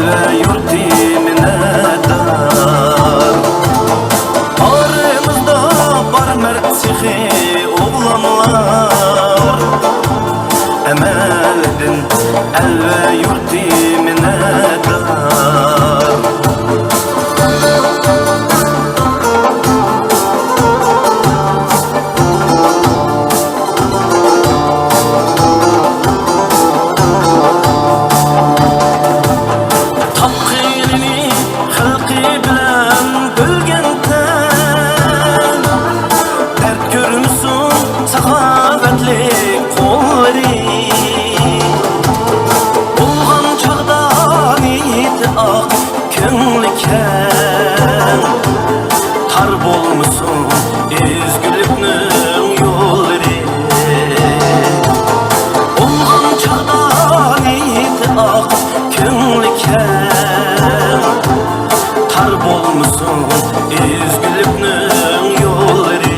ve yurtimine dar. Aramızda var mert sihi oğlanlar, emeldin el ve yurtimine dar. Tar bolmuşsun üzgülüknün yolları, olğan çağdan idi ak künlüken. Tar bolmuşsun üzgülüknün yolları.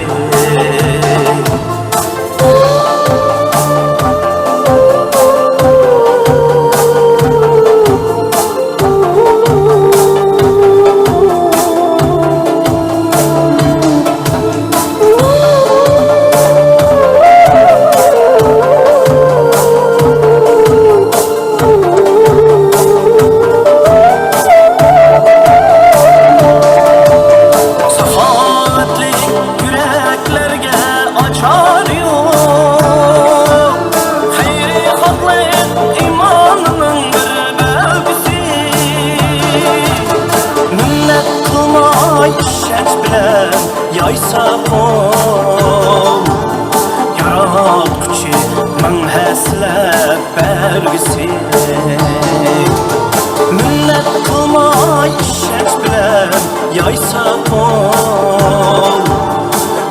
Yaysa kol yaratqıcı mən həsləb bərgisi, minnət qılmay işəc bilən yaysa kol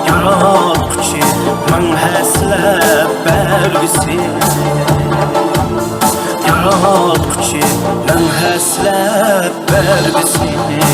yaratqıcı mən həsləb bərgisi, yaratqıcı mən həsləb bərgisi.